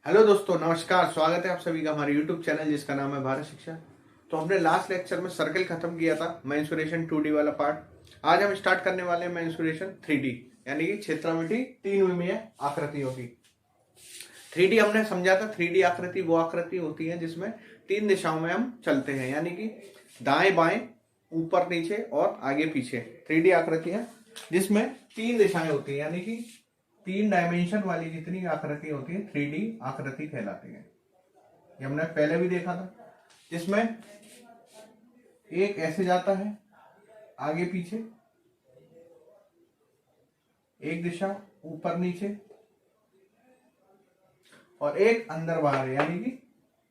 Hello दोस्तों, नमस्कार। स्वागत है आप सभी का हमारे यूट्यूब चैनल जिसका नाम है भारत शिक्षा। तो हमने लास्ट लेक्चर में सर्कल खत्म किया था, मेंसुरेशन 2D वाला पार्ट। आज हम स्टार्ट करने वाले हैं मेंसुरेशन 3D, यानी कि क्षेत्रामिति तीन विमीय आकृतियों की। 3D हमने समझा था। 3D आकृति वो आकृति होती है जिसमें तीन दिशाओं में हम चलते हैं, यानी कि दाएं बाएं, ऊपर नीचे और आगे पीछे। 3D आकृति है जिसमें तीन दिशाएं होती है, यानी कि तीन डायमेंशन वाली जितनी आकृति होती है 3D आकृति कहलाती है। ये हमने पहले भी देखा था, जिसमें एक ऐसे जाता है आगे पीछे, एक दिशा ऊपर नीचे, और एक अंदर बाहर, यानी कि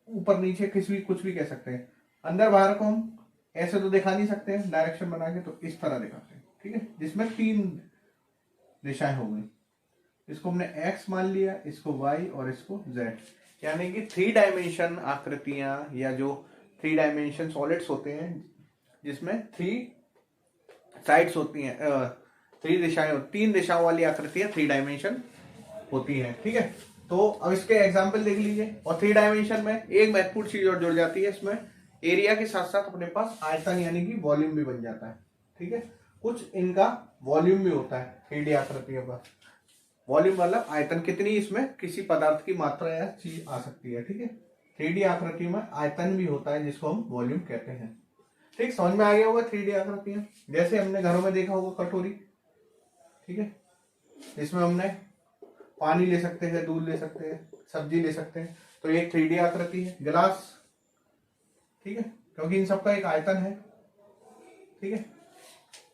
ऊपर नीचे कुछ भी कह सकते हैं। अंदर बाहर को हम ऐसे तो दिखा नहीं सकते हैं डायरेक्शन बना के, तो इस तरह दिखाते हैं, ठीक है, जिसमें तीन दिशाएं हो गई। इसको हमने x मान लिया, इसको y और इसको z, यानी कि 3 डायमेंशन आकृतियां या जो 3 डायमेंशन सॉलिड्स होते हैं जिसमें 3 साइड्स होती हैं, 3 दिशाएं, तीन दिशाओं वाली आकृतियां 3 डायमेंशन होती हैं, ठीक है। तो अब इसके एग्जाम्पल देख लीजिए। और 3 डायमेंशन में एक महत्वपूर्ण चीज और जुड़ जाती है, इसमें एरिया के साथ साथ अपने पास आयतन यानी कि वॉल्यूम भी बन जाता है, ठीक है। कुछ इनका वॉल्यूम भी होता है 3D आकृतियों का। वॉल्यूम मतलब आयतन, कितनी इसमें किसी पदार्थ की मात्रा या चीज आ सकती है, ठीक है। 3D आकृति में आयतन भी होता है जिसको हम वॉल्यूम कहते हैं, ठीक। समझ में आ गया होगा 3D आकृतियां। जैसे हमने घरों में देखा होगा कटोरी, ठीक है, इसमें हमने पानी ले सकते हैं, दूध ले सकते हैं, सब्जी ले सकते हैं, तो ये 3D आकृति है। गिलास, ठीक है, क्योंकि इन सबका एक आयतन है, ठीक है।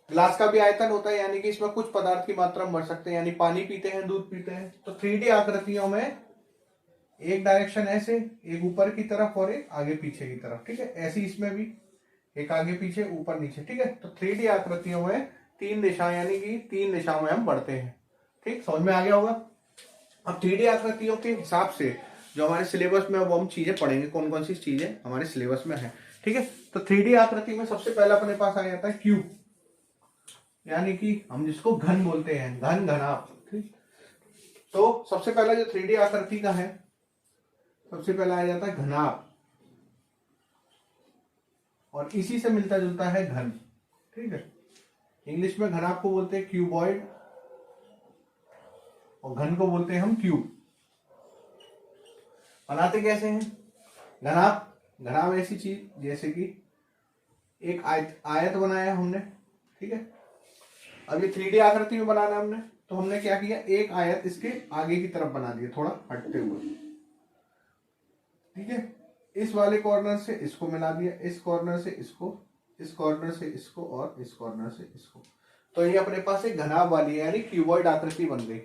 ग्लास का भी आयतन होता है, यानी कि इसमें कुछ पदार्थ की मात्रा हम भर सकते हैं, यानी पानी पीते हैं, दूध पीते हैं। तो 3D आकृतियों में एक डायरेक्शन ऐसे, एक ऊपर की तरफ और एक आगे पीछे की तरफ, ठीक है। ऐसी इसमें भी एक आगे पीछे, ऊपर नीचे, ठीक है। तो 3D आकृतियों में तीन दिशाएं, यानी कि तीन दिशाओं में हम बढ़ते हैं, ठीक। समझ में आ गया होगा। अब 3D आकृतियों के हिसाब से जो हमारे सिलेबस में, वो हम चीजें पढ़ेंगे, कौन कौन सी चीजें हमारे सिलेबस में है, ठीक है। तो 3D आकृति में सबसे पहला अपने पास आ जाता है क्यूब, यानी कि हम जिसको घन बोलते हैं, घन, घनाभ, ठीक। तो सबसे पहला जो 3D आकृति का है, सबसे पहला आ जाता है घनाभ, और इसी से मिलता जुलता है घन, ठीक है। इंग्लिश में घनाभ को बोलते हैं क्यूबॉइड, और घन को बोलते हैं हम क्यूब। बनाते कैसे हैं घनाभ? घनाभ ऐसी चीज जैसे कि एक आयत बनाया हमने, ठीक है। अब ये 3D आकृति में बनाना हमने, तो हमने क्या किया, एक आयत इसके आगे की तरफ बना दिया, थोड़ा हटते हुए, ठीक है। इस वाले कॉर्नर से इसको मिला दिया, इस कॉर्नर से इसको, इस कॉर्नर से इसको, और इस कॉर्नर से इसको। तो ये अपने पास एक घनाभ वाली है, यानी क्यूबॉइड आकृति बन गई।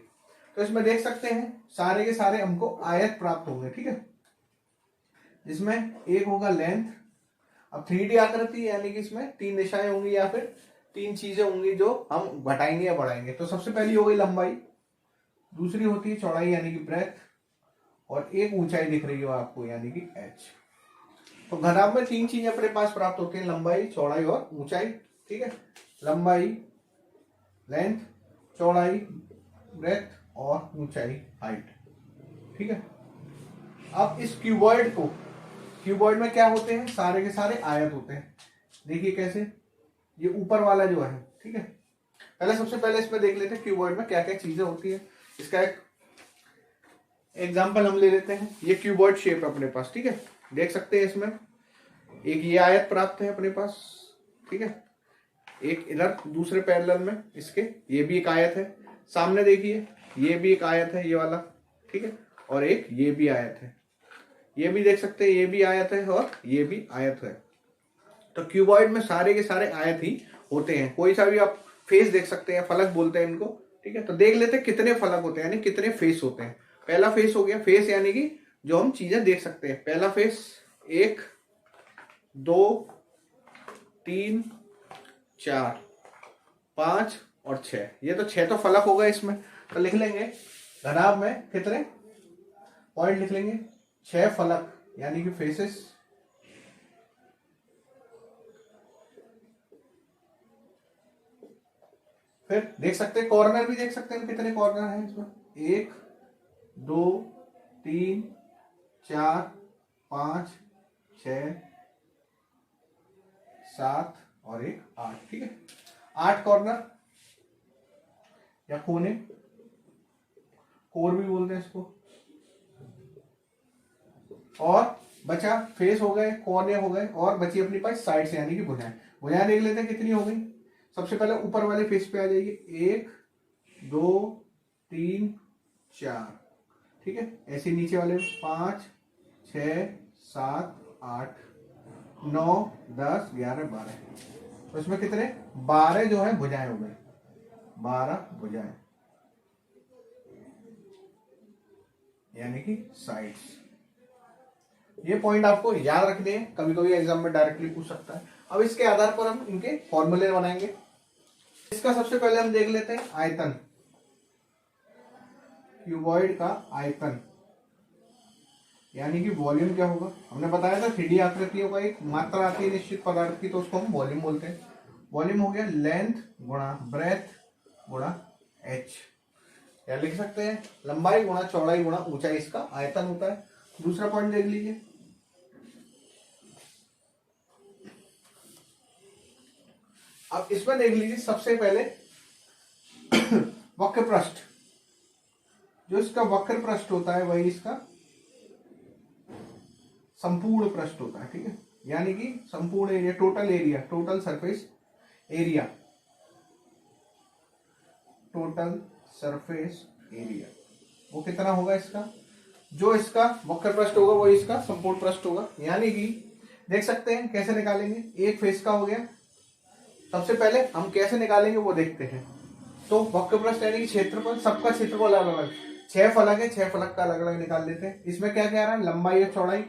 तो इसमें देख सकते हैं सारे के सारे हमको आयत प्राप्त होंगे, ठीक है, जिसमें एक होगा लेंथ। अब 3D आकृति यानी कि इसमें तीन दिशाएं होंगी या फिर तीन चीजें होंगी जो हम घटाएंगे या बढ़ाएंगे। तो सबसे पहली हो गई लंबाई, दूसरी होती है चौड़ाई यानी कि ब्रेथ, और एक ऊंचाई दिख रही हो आपको यानी कि एच। तो घनाभ में तीन चीजें अपने पास प्राप्त होती हैं, लंबाई, चौड़ाई और ऊंचाई, ठीक है। लंबाई लेंथ, चौड़ाई ब्रेथ, और ऊंचाई हाइट, ठीक है। अब इस क्यूबॉइड को, क्यूबॉइड में क्या होते हैं, सारे के सारे आयत होते हैं। देखिए कैसे, ये ऊपर वाला जो है, ठीक है। पहले सबसे पहले इसमें देख लेते हैं क्यूबॉइड में क्या क्या चीजें होती है। इसका एक एग्जांपल हम ले लेते हैं। ये क्यूबॉइड शेप है अपने पास, ठीक है। देख सकते हैं इसमें एक ये आयत प्राप्त है अपने पास, ठीक है। एक इधर दूसरे पैरेलल में इसके ये भी एक आयत है। सामने देखिए ये भी एक आयत है, ये वाला, ठीक है। और एक ये भी आयत है, ये भी देख सकते हैं, ये भी आयत है और ये भी आयत है। तो क्यूबॉइड में सारे के सारे आयत ही होते हैं। कोई सा भी आप फेस देख सकते हैं, फलक बोलते हैं इनको, ठीक है। तो देख लेते हैं कितने फलक होते हैं, यानी कितने फेस होते हैं। पहला फेस हो गया, फेस यानी कि जो हम चीजें देख सकते हैं। पहला फेस 1 2 3 4 5 और 6, ये तो 6 तो फलक होगा इसमें। तो लिख लेंगे घनाभ में कितने पॉइंट लिख लेंगे, 6 फलक यानी कि फेसेस। फिर देख सकते हैं कॉर्नर भी देख सकते हैं, कितने कॉर्नर हैं इसमें, 1 2 3 4 5 6 7 और एक 8। ठीक है, 8 कॉर्नर या कोने, कोर भी बोलते हैं इसको। और बचा फेस हो गए, कोने हो गए, और बची अपनी पास साइड से यानी कि भुजाएं। भुजाएं देख लेते हैं कितनी हो गई। सबसे पहले ऊपर वाले फेस पे आ जाइए, 1 2 3 4। ठीक है, ऐसे नीचे वाले 5 6 7 8 9 10 11 12। तो इसमें कितने 12 जो है भुजाएं हो गए, 12 भुजाएं यानी कि साइड्स। ये पॉइंट आपको याद रखने हैं, कभी कभी एग्जाम में डायरेक्टली पूछ सकता है। अब इसके आधार पर हम इनके फॉर्मूले बनाएंगे। इसका सबसे पहले हम देख लेते हैं आयतन, क्यूबॉइड का आयतन यानी कि वॉल्यूम क्या होगा। हमने बताया था 3D आकृतियों का एक मात्रा आती है निश्चित पदार्थ की, तो उसको हम वॉल्यूम बोलते हैं। वॉल्यूम हो गया लेंथ गुणा ब्रेथ गुणा एच, या लिख सकते हैं लंबाई गुणा चौड़ाई गुणा ऊंचाई, इसका आयतन होता है। दूसरा पॉइंट देख लीजिए, अब इसमें देख लीजिए सबसे पहले वक्र पृष्ठ, जो इसका वक्र पृष्ठ होता है वही इसका संपूर्ण पृष्ठ होता है। ठीक है, यानी कि संपूर्ण area, total area, total surface area, total surface area वो कितना होगा इसका, जो इसका वक्र पृष्ठ होगा वो इसका संपूर्ण पृष्ठ होगा। यानी कि देख सकते हैं कैसे निकालेंगे, एक फेस का हो गया। सबसे पहले हम कैसे निकालेंगे वो देखते हैं। तो वक्र पृष्ठ यानी कि क्षेत्रफल, सबका क्षेत्रफल अलग अलग, 6 फलक है, 6 फलक का अलग अलग निकाल लेते हैं। इसमें क्या क्या आ रहा है, लंबाई और चौड़ाई,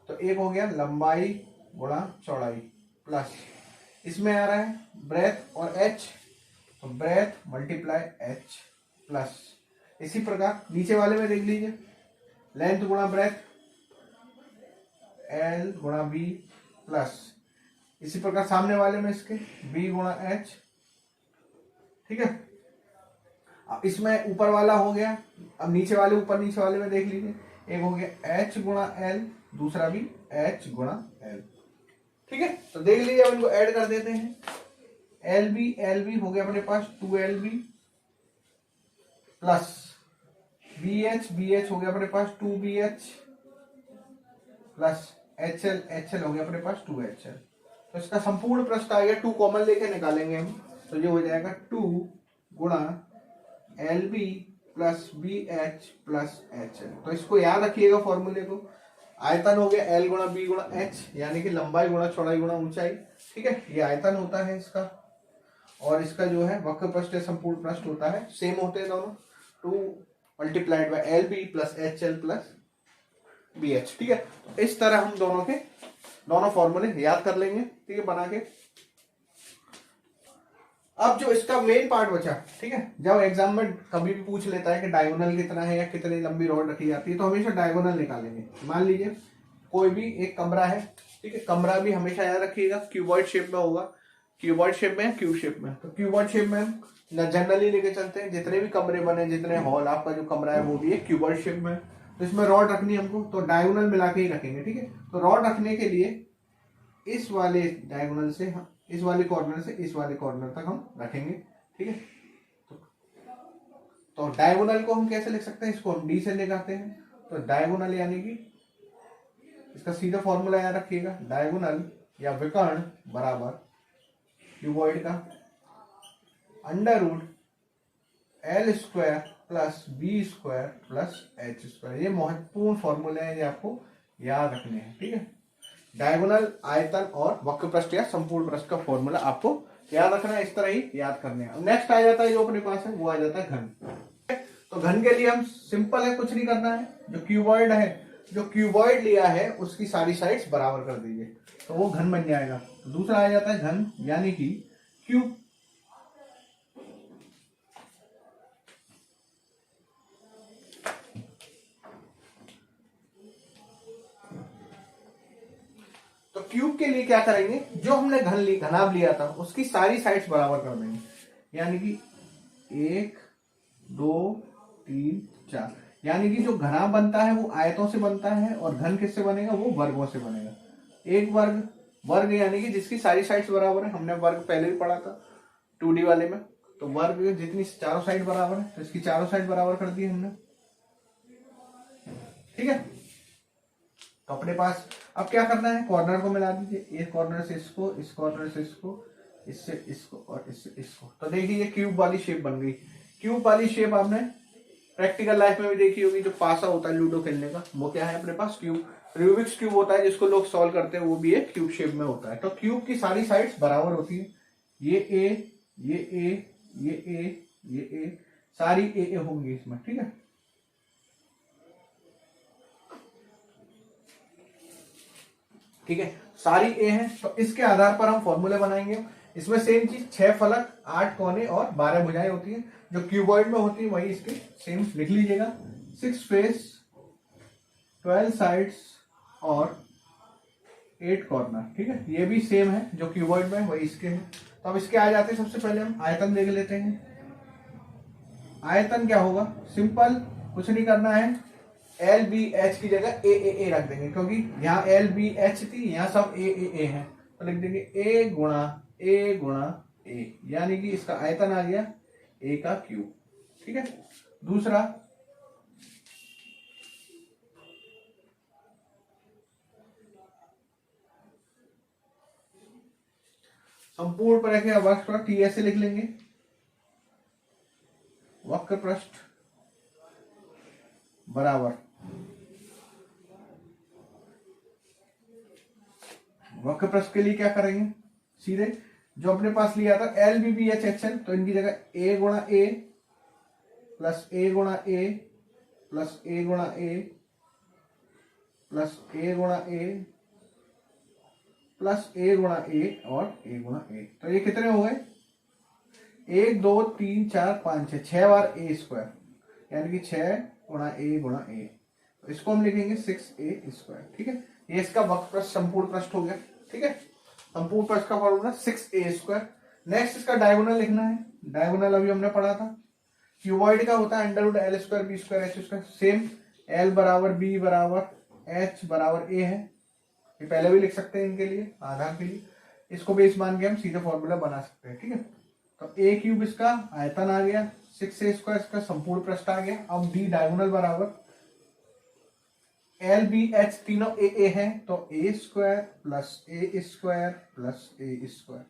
तो एक हो गया लंबाई गुणा चौड़ाई, प्लस इसमें आ रहा है ब्रेथ और एच, तो ब्रेथ मल्टीप्लाई एच प्लस। इसी प्रकार नीचे वाले में देख लीजिए, लेंथ गुणा ब्रेथ एल गुणा बी प्लस, इसी प्रकार सामने वाले में इसके बी गुणा एच। ठीक है, अब इसमें ऊपर वाला हो गया, अब नीचे वाले ऊपर नीचे वाले में देख लीजिए, एक हो गया एच गुणा एल, दूसरा भी एच गुणा एल। ठीक है, तो देख लीजिए, अब इनको ऐड कर देते हैं। एल बी हो गया अपने पास 2LB प्लस बी एच हो गया अपने पास 2BH प्लस एच एल हो गया अपने पास 2HL। तो इसका संपूर्ण पृष्ठ आ गया, 2 कॉमन लेके निकालेंगे हम, तो ये हो जाएगा 2 गुणा LB plus BH plus HL। तो इसको याद रखिएगा फॉर्मूले को। आयतन हो गया L गुणा B गुणा H, यानी कि लंबाई गुणा चौड़ाई गुणा ऊंचाई। ठीक है, ये आयतन होता है इसका, और इसका जो है वक्र पृष्ठ संपूर्ण पृष्ठ होता है, सेम होते हैं दोनों, 2 multiplied by LB plus HL plus BH। ठीक है, तो इस तरह हम दोनों फॉर्मूले याद कर लेंगे। ठीक है, बना के। अब जो इसका मेन पार्ट बचा, ठीक है, जब एग्जाम में कभी भी पूछ लेता है कि डायगोनल कितना है या कितनी लंबी रॉड रखी जाती है, तो हमेशा डायगोनल निकालेंगे। मान लीजिए कोई भी एक कमरा है, ठीक है, कमरा भी हमेशा याद रखिएगा क्यूबॉइड शेप में होगा, क्यूबॉइड शेप में, क्यूब शेप में। तो क्यूबॉइड शेप में हम जनरली लेके चलते हैं, जितने भी कमरे बने, जितने हॉल, आपका जो कमरा है वो भी है क्यूबॉइड शेप में। तो इसमें रॉड रखनी है हमको, तो डायगोनल मिला के ही रखेंगे। ठीक है, तो रॉड रखने के लिए इस वाले डायगोनल से, इस वाले कॉर्नर से इस वाले कॉर्नर तक हम रखेंगे। ठीक है, तो डायगोनल को हम कैसे लिख सकते हैं, इसको हम डी से निकालते हैं। तो डायगोनल यानी कि इसका सीधा फॉर्मूला याद रखिएगा, डायगोनल या विकर्ण बराबर क्यूबॉइड का under root L square plus B square plus H square. ये महत्वपूर्ण फॉर्मूले हैं, ये आपको याद रखने हैं। ठीक है, डायगोनल, आयतन और वक्र पृष्ठ या संपूर्ण पृष्ठ का फॉर्मूला आपको याद रखना है, इस तरह ही याद करने हैं। नेक्स्ट आ जाता है जो अपने पास है, वो आ जाता है घन। तो घन के लिए हम सिंपल है, कुछ नहीं करना है, जो क्यूबॉइड है, जो क्यूबॉइड लिया है उसकी सारी साइड्स बराबर कर दीजिए, तो वो घन बन जाएगा। दूसरा आ जाता है घन यानी कि क्यूब। तो क्यूब के लिए क्या करेंगे, जो हमने घनाभ लिया था उसकी सारी साइड्स बराबर कर देंगे, यानी कि 1 2 3 4। यानी कि जो घना बनता है वो आयतों से बनता है और घन किससे बनेगा, वो वर्गों से बनेगा। एक वर्ग, वर्ग यानी कि जिसकी सारी साइड्स बराबर है, हमने वर्ग पहले भी पढ़ा था 2D वाले में। तो वर्ग जितनी चारों साइड बराबर है, तो इसकी चारों साइड बराबर कर दी हमने, ठीक है। तो अपने पास अब क्या करना है, कॉर्नर को मिला दीजिए, एक कॉर्नर से इसको, इस कॉर्नर से इसको, इससे इसको और इससे इसको। तो देखिए ये क्यूब वाली शेप बन गई। क्यूब वाली शेप आपने प्रैक्टिकल लाइफ में भी देखी होगी, जो पासा होता है लूडो खेलने का, वो क्या है अपने पास, क्यूब। रूबिक्स क्यूब होता है जिसको लोग सॉल्व करते हैं, वो भी एक क्यूब शेप में होता है। तो क्यूब की सारी साइड्स बराबर होती है, ये ए, ये ए, ये ए, ये ए, सारी ए होंगी इसमें, ठीक है। ठीक है, सारी ए है। तो इसके आधार पर हम फॉर्मूले बनाएंगे। इसमें सेम चीज, 6 फलक, 8 कोने और 12 भुजाएं होती हैं। जो क्यूबॉइड में होती है वही इसके सेम लिख लीजिएगा, 6 फेस, 12 साइड्स और 8 कॉर्नर, ठीक है। ये भी सेम है, जो क्यूबॉइड में वही इसके हैं। तो अब इसके आ जाते हैं, सबसे पहले हम आयतन देख लेते हैं। आयतन क्या होगा, सिंपल, कुछ नहीं करना है, एल बी एच की जगह ए रख देंगे, क्योंकि यहाँ एल बी एच थी, यहाँ सब ए है, तो लिख देंगे ए गुणा ए, यानी कि इसका आयतन आ गया ए का क्यूब, ठीक है। दूसरा, संपूर्ण पर रखे वक्र टी ऐसे लिख लेंगे, वक्र पृष्ठ बराबर वक्र पृष्ठ के लिए क्या करेंगे, सीधे जो अपने पास लिया था L B B H H L, तो इनकी जगह ए गुणा ए प्लस ए गुणा ए प्लस ए गुणा ए प्लस ए गुणा ए प्लस ए गुणा ए और ए गुणा ए। तो ये कितने हो गए, 1 2 3 4 5 6, 6 बार ए स्क्वायर, यानी कि 6 गुणा ए। तो इसको हम लिखेंगे 6a स्क्वायर, ठीक है। ये इसका वक्र पृष्ठ संपूर्ण पृष्ठ हो गया, ठीक है। संपूर्ण पृष्ठ का फॉर्मूला 6a स्क्वायर। नेक्स्ट इसका डायगोनल लिखना है। डायगोनल अभी हमने पढ़ा था, क्यूबॉइड का होता है under root L square B square H square. Same, L बराबर बी बराबर एच बराबर ए है, ये पहले भी लिख सकते हैं इनके लिए, आधार के लिए। इसको बेस मान के हम सीधे फॉर्मूला बना सकते हैं, ठीक है। तो ए क्यूब इसका आयतन आ गया, 6a स्क्वायर इसका संपूर्ण पृष्ठ आ गया। अब डी डायगोनल बराबर एल बी एच तीनों ए है, तो ए स्क्वायर प्लस ए स्क्वायर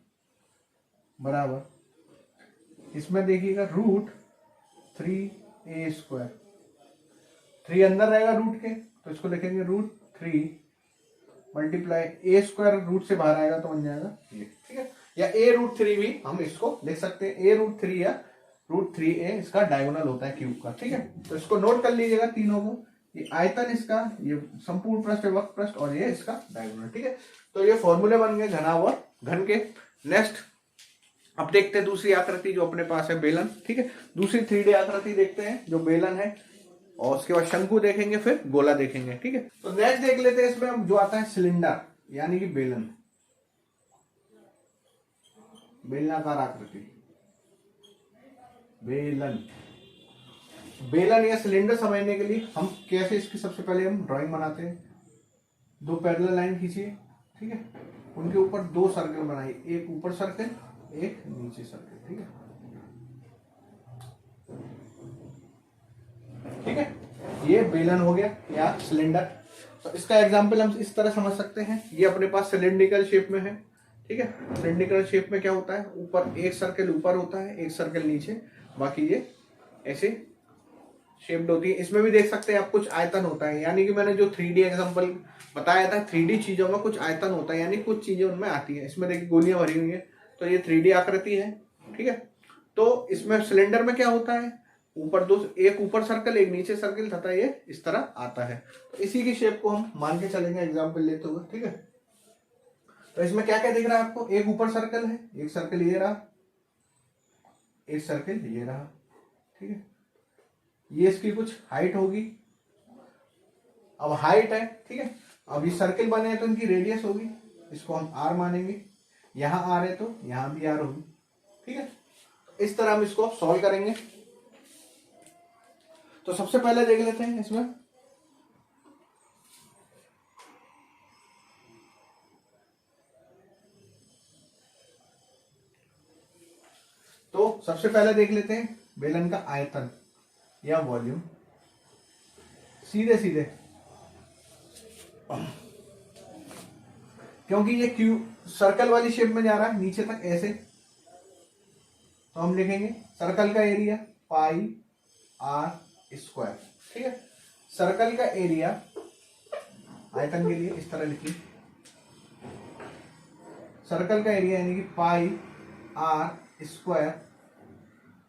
बराबर, इसमें देखिएगा रूट 3a स्क्वायर, 3 अंदर रहेगा रूट के, तो इसको लिखेंगे रूट 3 मल्टीप्लाई ए स्क्वायर, रूट से बाहर आएगा तो बन जाएगा ये, ठीक है। या ए रूट 3 भी हम इसको लिख सकते हैं, ए रूट 3 या रूट 3a इसका डायगोनल होता है क्यूब का, ठीक है। तो इसको नोट कर लीजिएगा तीनों को, ये आयतन इसका, ये संपूर्ण पृष्ठ, वक्र पृष्ठ और ये इसका डायगोनल, ठीक है। तो ये फॉर्मूले बन गए घना और घन के। नेक्स्ट अब देखते हैं दूसरी आकृति जो अपने पास है, बेलन, ठीक है। दूसरी 3D आकृति देखते हैं जो बेलन है, और उसके बाद शंकु देखेंगे, फिर गोला देखेंगे, ठीक है। तो नेक्स्ट देख लेते हैं, इसमें हम जो आता है सिलेंडर, यानी कि बेलन, बेलनाकार आकृति, बेलन या सिलेंडर समझने के लिए हम कैसे इसकी सबसे पहले हम ड्राइंग बनाते हैं। 2 पैरेलल लाइन खींचिए, ठीक है, उनके ऊपर 2 सर्कल बनाइए, एक ऊपर सर्कल, एक नीचे सर्कल, ठीक है, ठीक है। ये बेलन हो गया या सिलेंडर। तो इसका एग्जांपल हम इस तरह समझ सकते हैं, ये अपने पास सिलेंड्रिकल शेप में है, ठीक है। सिलेंड्रिकल शेप में क्या होता है, ऊपर एक सर्कल ऊपर होता है, एक सर्कल नीचे, बाकी ये ऐसे शेप्ड होती है। इसमें भी देख सकते हैं आप, कुछ आयतन होता है, यानी कि मैंने जो 3D एग्जांपल बताया था, 3D चीजों में कुछ आयतन होता है, यानी कुछ चीजें उनमें आती है। इसमें देखिए गोलियां भरी हुई है, तो ये 3D आकृति है, ठीक है। तो इसमें सिलेंडर में क्या होता है, ऊपर एक ऊपर सर्कल, एक नीचे सर्कल, तथा ये इस तरह आता है। तो इसी की शेप को हम मान के चलेंगे एग्जाम्पल लेते हुए, ठीक है। तो इसमें क्या क्या दिख रहा है आपको, एक ऊपर सर्कल है, एक सर्कल ये रहा, एक सर्कल ये रहा, ठीक है। ये इसकी कुछ हाइट होगी, अब हाइट है, ठीक है। अब ये सर्कल बने हैं तो इनकी रेडियस होगी, इसको हम आर मानेंगे, यहां आर है तो यहां भी आर होगी, ठीक है। इस तरह हम इसको सॉल्व करेंगे। तो सबसे पहले देख लेते हैं इसमें, तो सबसे पहले देख लेते हैं बेलन का आयतन या वॉल्यूम। सीधे सीधे क्योंकि ये क्यू सर्कल वाली शेप में जा रहा है नीचे तक ऐसे, तो हम लिखेंगे सर्कल का एरिया पाई आर स्क्वायर। ठीक है, सर्कल का एरिया आयतन के लिए इस तरह लिखिए, सर्कल का एरिया यानी कि पाई आर स्क्वायर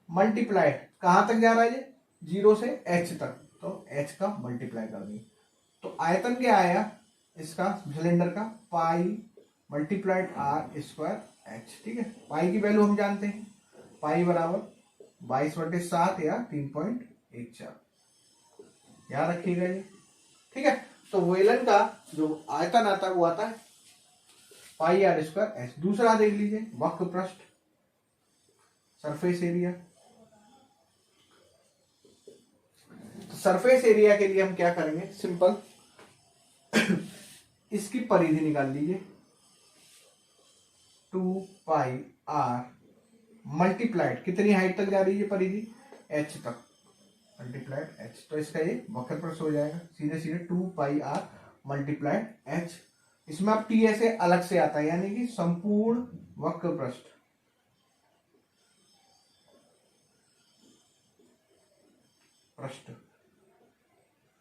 मल्टीप्लाइड कहां तक जा रहा है ये, 0 से h तक, तो h का मल्टीप्लाई कर देंगे। तो आयतन क्या आया इसका सिलेंडर का, pi multiplied R square H. ठीक है, पाई की वैल्यू हम जानते हैं, पाई बराबर 22/7 या 3.14, याद रखिएगा ये। ठीक है, तो वेलन का जो आयतन आता है वो आता है पाई आर स्क्वायर एच। दूसरा देख लीजिए वक्र पृष्ठ, सरफेस एरिया। तो सरफेस एरिया के लिए हम क्या करेंगे, सिंपल इसकी परिधि निकाल लीजिए, 2 पाई आर मल्टीप्लाइड कितनी हाइट तक जा रही है परिधि, h तक, मल्टीप्लाइड h। तो इसका ये वक्र पृष्ठ हो जाएगा, सीधे सीधे 2 पाई आर मल्टीप्लाइड h। इसमें अब t ऐसे अलग से आता है, यानी कि संपूर्ण वक्र पृष्ठ,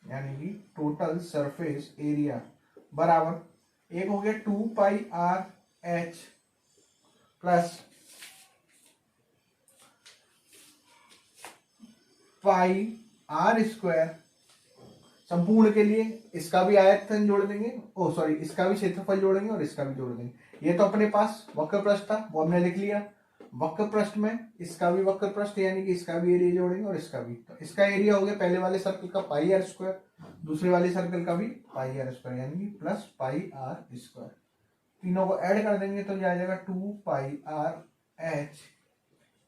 यानी कि टोटल सरफेस एरिया बराबर एक हो गया 2 pi R H plus pi R square, संपूर्ण के लिए इसका भी आयतन जोड़ देंगे, ओ सॉरी इसका भी क्षेत्रफल जोड़ेंगे और इसका भी जोड़ देंगे। ये तो अपने पास वक्र पृष्ठ था वो हमने लिख लिया, वक्र पृष्ठ में इसका भी वक्र पृष्ठ यानी कि इसका भी एरिया जोड़ेंगे और इसका भी। तो इसका एरिया हो गया पहले वाले सर्कल का पाई आर स्क्वायर, दूसरे वाले सर्कल का भी पाई आर स्क्वायर यानी कि प्लस पाई आर स्क्वायर। तीनों को ऐड कर देंगे तो आ जाएगा 2 pi R H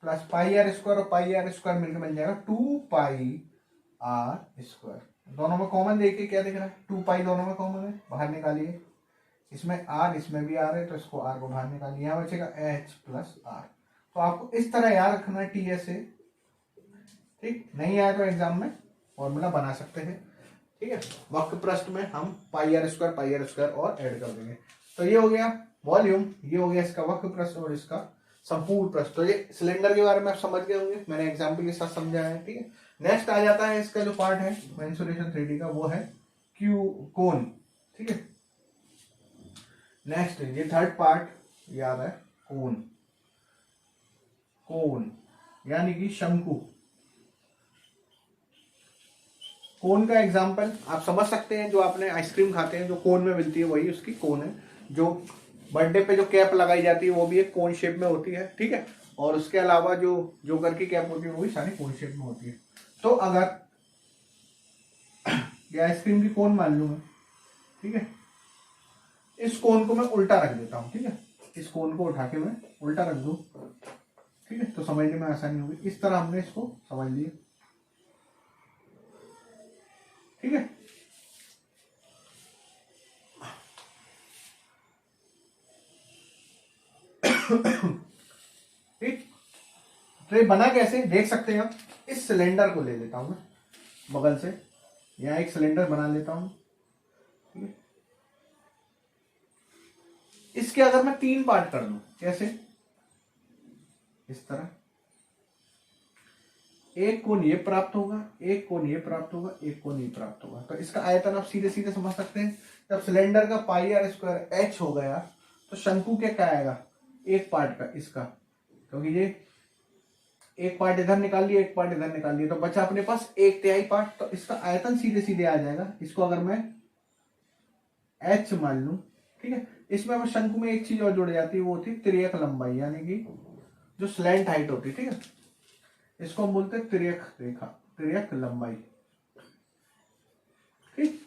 plus pi R square और पाई आर स्क्वायर मिलकर बन जाएगा 2 पाई आर स्क्वायर। दोनों में कॉमन देखिए क्या दिख रहा है, 2 पाई दोनों में कॉमन है, बाहर निकालिए, इसमें आर इसमें भी आर है तो इसको आर को बाहर निकालिए, यहाँ बचेगा एच प्लस आर। तो आपको इस तरह याद रखना है टी एस से, ठीक, नहीं आया तो एग्जाम में फॉर्मूला बना सकते हैं। ठीक है, वक्र पृष्ठ में हम पाई आर स्क्वायर और ऐड कर देंगे। तो ये हो गया वॉल्यूम, ये हो गया इसका वक्र पृष्ठ और इसका संपूर्ण पृष्ठ। तो ये सिलेंडर के बारे में आप समझ गए होंगे, मैंने एग्जाम्पल के साथ समझाया है। ठीक है, नेक्स्ट आ जाता है इसका जो पार्ट है मेंसुरेशन 3D का, वो है क्यू कोन। ठीक है, नेक्स्ट ये थर्ड पार्ट याद है कोन, कोन यानी कि शंकु। कोन का एग्जाम्पल आप समझ सकते हैं, जो आपने आइसक्रीम खाते हैं जो कोन में मिलती है वही उसकी कोन है। जो बर्थडे पे जो कैप लगाई जाती है वो भी एक कोन शेप में होती है। ठीक है, और उसके अलावा जो जोकर की कैप होती है वो भी सारी कोन शेप में होती है। तो अगर ये आइसक्रीम की कोन मान लूं मैं, ठीक है, इस कोन को मैं उल्टा रख देता हूं। ठीक है, इस कोन को उठा के मैं उल्टा रख दूं, ठीक है, तो समझने में आसानी होगी। इस तरह हमने इसको समझ लिया। ठीक है, ठीक, तो ये बना कैसे देख सकते हैं आप। इस सिलेंडर को ले लेता हूं मैं बगल से, यहां एक सिलेंडर बना लेता हूं। ठीक है, इसके अगर मैं 3 पार्ट कर दूं, कैसे, इस तरह, एक कोण ये प्राप्त होगा, एक कोण ये प्राप्त होगा, एक कोण ये प्राप्त होगा। तो इसका आयतन आप सीधे सीधे समझ सकते हैं। जब सिलेंडर का पाई आर स्क्वायर एच हो गया तो शंकु के क्या आएगा, एक पार्ट का इसका, क्योंकि ये एक पार्ट इधर निकाल लिया, एक पार्ट इधर निकाल लिया, तो बचा अपने पास 1/3 पार्ट। तो इसका आयतन सीधे सीधे आ जाएगा। इसको अगर मैं एच मान लू, ठीक है, इसमें अब शंकु में एक चीज और जुड़ जाती है, वो होती है तिर्यक लंबाई, यानी कि जो स्लैंट हाइट होती है। ठीक है, इसको हम बोलते हैं तिर्यक रेखा, तिर्यक लंबाई। ठीक,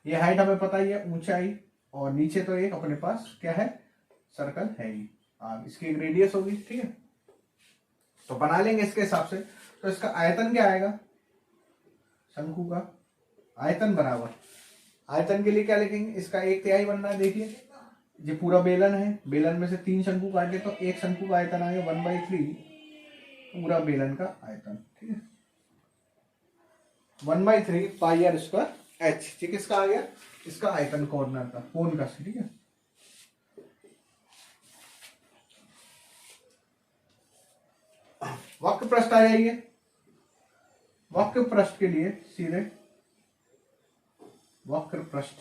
ये हाइट हमें पता ही है, ऊंचाई, और नीचे तो एक अपने पास क्या है, सर्कल है ही, इसकी एक रेडियस होगी। ठीक है, तो बना लेंगे इसके हिसाब से। तो इसका आयतन क्या आएगा, शंकु का आयतन बराबर, आयतन के लिए क्या लिखेंगे, इसका 1/3 बनना है। देखिए ये पूरा बेलन है, बेलन में से 3 शंकु काटे तो एक शंकु का आयतन आएगा 1/3 पूरा बेलन का आयतन, ठीक है। 1/3 पाई आर स्क्वायर एच, ठीक है। इसका आ गया, इसका आयतन कॉर्नर का, कोन का, ठीक है। वक्र पृष्ठ आ जाइए। वक्र पृष्ठ के लिए सीधे वक्र पृष्ठ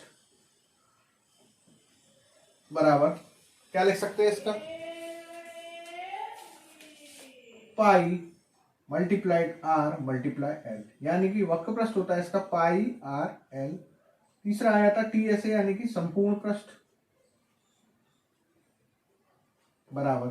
बराबर क्या लिख सकते हैं इसका, pi multiplied R multiply L, यानी कि वक्र पृष्ठ होता है इसका पाई आर एल। तीसरा आया था टी एस ए, यानी कि संपूर्ण पृष्ठ बराबर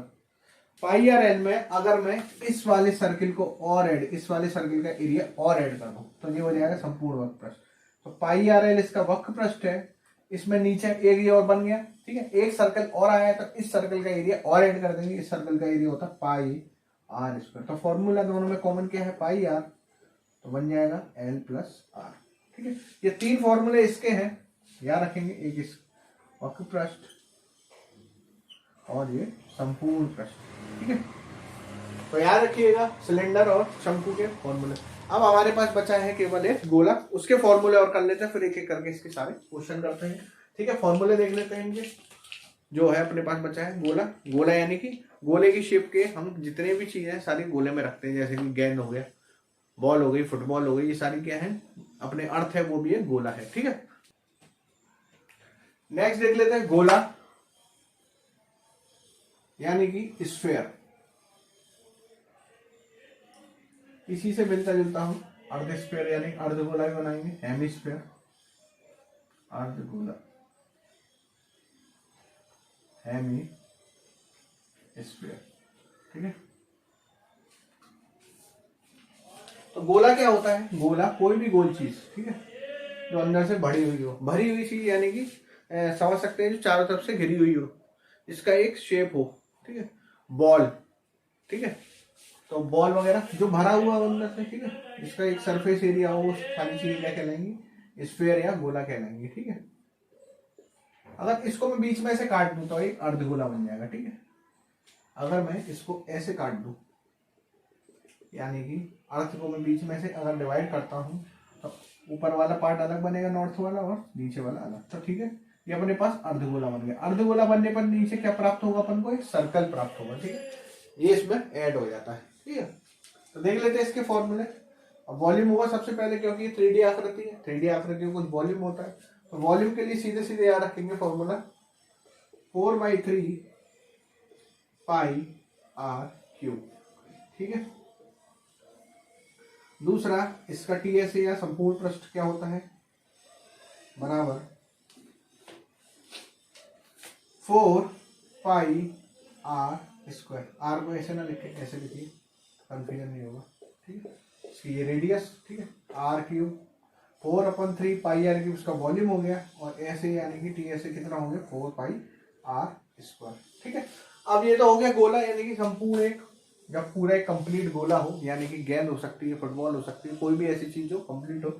पाई आर एल में अगर मैं इस वाले सर्किल को और ऐड, इस वाले सर्किल का एरिया और ऐड कर दूं तो ये हो जाएगा संपूर्ण वक्र पृष्ठ। तो पाई आर एल इसका वक्र पृष्ठ है, इसमें नीचे एक ये और बन गया, ठीक है। एक सर्कल और आया तो इस सर्कल का एरिया और ऐड कर देंगे, इस सर्कल का एरिया होता है पाई आर स्क्वायर। तो फॉर्मूला दोनों में कॉमन क्या है, पाई आर, तो बन जाएगा एल प्लस आर, ठीक है। ये 3 फॉर्मूले इसके हैं, याद रखेंगे, एक इस वक्र पृष्ठ और ये संपूर्ण पृष्ठ, ठीक है। तो याद रखिएगा सिलेंडर और शंकु के फॉर्मूले। अब हमारे पास बचा है केवल एक गोला, उसके फॉर्मूले और कर लेते हैं, फिर एक एक करके इसके सारे क्वेश्चन करते हैं, ठीक है। फॉर्मूले देख लेते हैं इनके, जो है अपने पास बचा है गोला। गोला यानी कि गोले की शेप के हम जितने भी चीजें हैं सारी गोले में रखते हैं, जैसे कि गेंद हो गया, बॉल हो गई, फुटबॉल हो गई, ये सारी क्या है अपने अर्थ है, वो भी एक गोला है, ठीक है। नेक्स्ट देख लेते हैं गोला यानी कि स्फीयर, इसी से मिलता जुलता हूं अर्ध स्फीयर यानी अर्धगोला भी बनाएंगे, हेमिस्फीयर, अर्धगोला, हेमिस्फीयर, ठीक है। तो गोला क्या होता है, गोला कोई भी गोल चीज, ठीक है, जो अंदर से भरी हुई हो, भरी हुई चीज यानी कि समझ सकते हैं जो चारों तरफ से घिरी हुई हो, इसका एक शेप हो, ठीक है। बॉल, ठीक है, तो बॉल वगैरह जो भरा हुआ हो अंदर से, ठीक है, इसका एक सरफेस एरिया हो, वो सारी चीजें क्या कहलाएंगी, स्फीयर या गोला कहलाएंगे, ठीक है। अगर इसको मैं बीच में से काट दूं तो एक अर्धगोला बन जाएगा, ठीक है। अगर मैं इसको ऐसे काट दूं यानी कि अर्थ को मैं बीच में से अगर डिवाइड करता हूं तो ऊपर वाला पार्ट अलग बनेगा नॉर्थ वाला और नीचे वाला अलग, तो ठीक है, ये अपने पास अर्धगोला बन गया। अर्धगोला बनने पर नीचे क्या प्राप्त होगा अपन को, एक सर्कल प्राप्त होगा, ठीक है, ये इसमें ऐड हो जाता है, ठीक है। तो देख लेते हैं इसके फॉर्मूले। अब वॉल्यूम होगा सबसे पहले, क्योंकि 3D आकृति है, 3D आकृति में कुछ वॉल्यूम होता है, तो वॉल्यूम के लिए सीधे सीधे याद रखेंगे फॉर्मूला 4/3 पाई आर क्यूब, ठीक है। दूसरा इसका टीएस या संपूर्ण पृष्ठ क्या होता है, बराबर 4 पाई आर स्क्वायर। आर को ऐसे ना लिखे, ऐसे लिखिए, कंफ्यूजन नहीं होगा, ठीक है। इसकी ये रेडियस, ठीक है, R cube, 4/3 pi R cube उसका वॉल्यूम हो गया, और ऐसे यानी कि टी ऐसे कितना हो गया 4 पाई आर स्क्वायर, ठीक है। अब ये तो हो गया गोला, यानी कि संपूर्ण एक, जब पूरा एक कंप्लीट गोला हो, यानी कि गेंद हो सकती है, फुटबॉल हो सकती है, कोई भी ऐसी चीज हो कंप्लीट हो,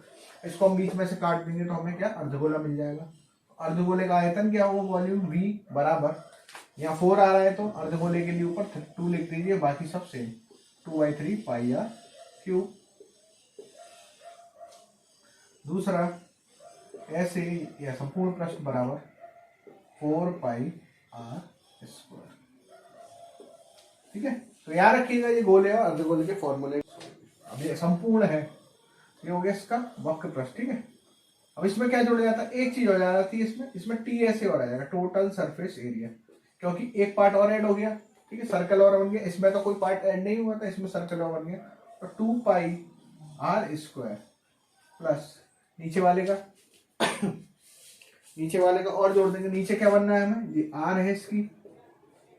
इसको हम बीच में से काट देंगे तो हमें क्या अर्धगोला मिल जाएगा। अर्धगोले का आयतन क्या होगा, वॉल्यूम v बराबर, यहाँ 4 आ रहा है तो अर्धगोले के लिए ऊपर 2 लिख दीजिए, बाकी सब सेम, 2/3 पाई आर क्यूब। दूसरा ऐसे या संपूर्ण पृष्ठ बराबर 4 पाई आर स्क्वायर, ठीक है। तो याद रखिएगा ये गोले और अर्धगोले के फॉर्मूले। अब ये संपूर्ण है, ये हो गया इसका वक्र पृष्ठ, ठीक है। अब इसमें क्या जुड़ जाता है, एक चीज हो जाती है इसमें, इसमें टी ऐसे और आ जाएगा, टोटल सरफेस एरिया, क्योंकि एक पार्ट और ऐड हो गया, ठीक है, सर्कल और बन गया, इसमें तो कोई पार्ट ऐड नहीं हुआ था, इसमें सर्कल और बन गया, तो 2 पाई आर स्क्वायर प्लस नीचे वाले का नीचे वाले का और जोड़ देंगे, नीचे क्या बनना है हमें, ये आर है इसकी,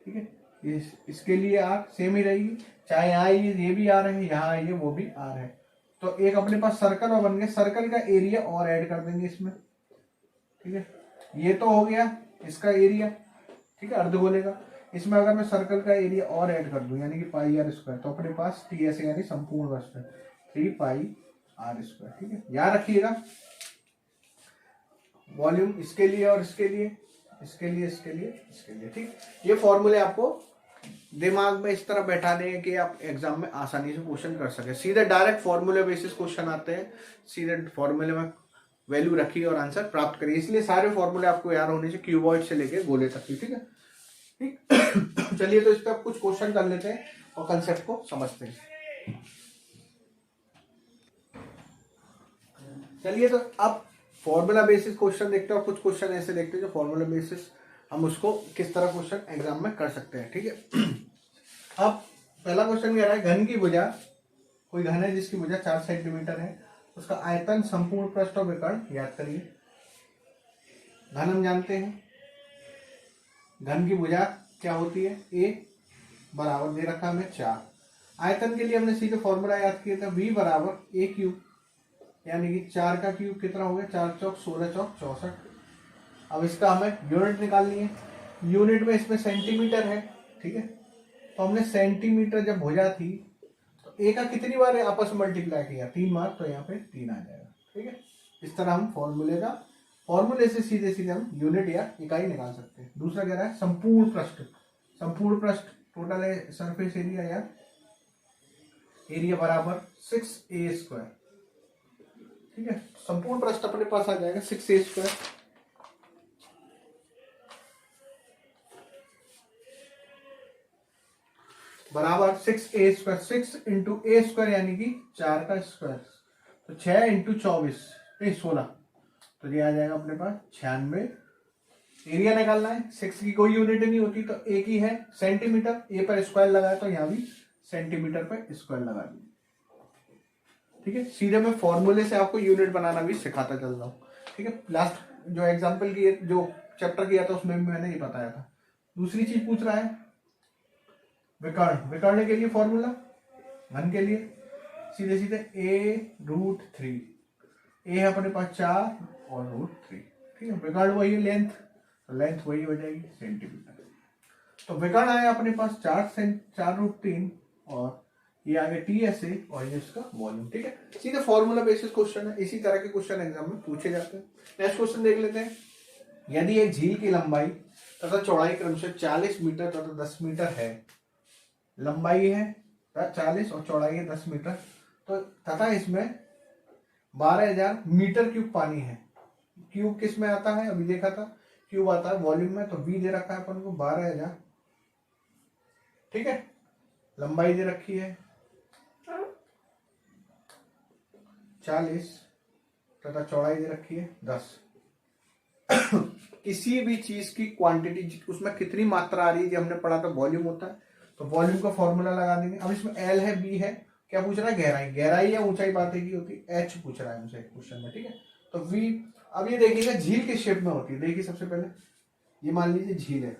ठीक है, ये इसके लिए आर सेम ही रहेगी, चाहे यहाँ ये भी आर है, यहाँ ये वो भी आर है, तो एक अपने पास सर्कल और बन गया, सर्कल का एरिया और ऐड कर देंगे इसमें, ठीक है। ये तो हो गया इसका एरिया, ठीक है, अर्धगोले का। इसमें अगर मैं सर्कल का एरिया और ऐड कर दूं यानी कि पाई आर स्क्वायर, तो अपने पास टी एस यानी संपूर्ण वस्तु 3 पाई आर स्क्वायर। ठीक है, याद रखिएगा वॉल्यूम इसके लिए और इसके लिए, इसके लिए, इसके लिए, इसके लिए। ठीक, ये फॉर्मूले आपको दिमाग में इस तरह बैठाने हैं कि आप एग्जाम में आसानी से क्वेश्चन कर सके। सीधे डायरेक्ट फॉर्मूले बेसिस क्वेश्चन आते हैं, सीधे फॉर्मूले में वैल्यू रखिए और आंसर प्राप्त करिए। इसलिए सारे फॉर्मूले आपको याद होने चाहिए, क्यूबॉइड से लेके गोले तक की। ठीक है, ठीक। चलिए तो इस पर कुछ क्वेश्चन कर लेते हैं और कंसेप्ट को समझते हैं। चलिए तो अब फॉर्मूला बेसिस क्वेश्चन देखते हैं और कुछ क्वेश्चन ऐसे देखते हैं जो फॉर्मूला बेसिस हम उसको किस तरह क्वेश्चन एग्जाम में कर सकते हैं। ठीक है, अब पहला क्वेश्चन कह रहा है घन की भुजा, कोई घन है जिसकी भुजा 4 सेंटीमीटर है, उसका आयतन संपूर्ण पृष्ठ और विकर्ण याद करिए। घन हम जानते हैं, घन की भुजा क्या होती है, ए बराबर दे रखा हमें 4। आयतन के लिए हमने सीधे फॉर्मूला याद किया था, v बराबर a क्यूब, यानी कि 4 का क्यूब कितना हो गया, 4 चौक 16 चौक 64। अब इसका हमें यूनिट निकालनी है, यूनिट में इसमें सेंटीमीटर है। ठीक है, तो हमने सेंटीमीटर जब भुजा थी तो ए का कितनी बार आपस में मल्टीप्लाई किया, 3 बार, तो यहाँ पे 3 आ जाएगा। ठीक है, इस तरह हम फॉर्मूले से सीधे सीधे हम यूनिट या इकाई निकाल सकते हैं। दूसरा कह रहा है संपूर्ण पृष्ठ, संपूर्ण पृष्ठ टोटल है सरफेस एरिया या एरिया बराबर 6a स्क्वायर। ठीक है, संपूर्ण पृष्ठ अपने पास आ जाएगा 6a स्क्वायर बराबर 6a square, 6 into a square यानी कि 4 का स्क्वायर, तो 6 इंटू 24 16, तो ये आ जाएगा अपने पास 96। एरिया निकालना है, 6 की कोई यूनिट नहीं होती तो a की है सेंटीमीटर, a पर स्क्वायर लगाया तो यहाँ भी सेंटीमीटर पर स्क्वायर लगा दिया। ठीक है, सीधे मैं फॉर्मूले से आपको यूनिट बनाना भी सिखाता चल रहा हूँ। ठीक है, लास्ट जो एग्जांपल की जो चैप्टर किया था उसमें भी मैंने ये बताया था। दूसरी चीज पूछ रहा है विकर्ण, विकर्ण के लिए फॉर्मूला, घन के लिए सीधे सीधे a√3, a है अपने पास 4 और √3। ठीक है, विकर्ण वही है लेंथ, तो लेंथ वही हो जाएगी सेंटीमीटर। तो विकर्ण आया अपने पास 4√3 और ये आगे TSA और ये इसका वॉल्यूम। ठीक है, सीधे फॉर्मूला बेसिस क्वेश्चन है, इसी तरह के क्वेश्चन एग्जाम में पूछे जाते हैं। नेक्स्ट क्वेश्चन देख लेते हैं। यदि एक झील की लंबाई तथा चौड़ाई क्रमशः 40 मीटर तथा 10 मीटर है, लंबाई है 40 और चौड़ाई है 10 मीटर, तो तथा इसमें 12,000 मीटर क्यूब पानी है। क्यूब किस में आता है, अभी देखा था, क्यूब आता है वॉल्यूम में, तो V दे रखा है अपन को 12,000। ठीक है, लंबाई दे रखी है 40 तथा चौड़ाई दे रखी है 10। किसी भी चीज की क्वांटिटी उसमें कितनी मात्रा आ रही है, हमने पढ़ा था वॉल्यूम होता है, तो वॉल्यूम का फॉर्मूला लगा देंगे। अब इसमें L है, B है, क्या पूछ रहा है, गहराई, गहराई या ऊंचाई बात है की होती है, H पूछ रहा है हमसे क्वेश्चन में। ठीक है, तो V, अब ये देखिएगा झील किस शेप में होती है। देखिए सबसे पहले ये मान लीजिए झील है,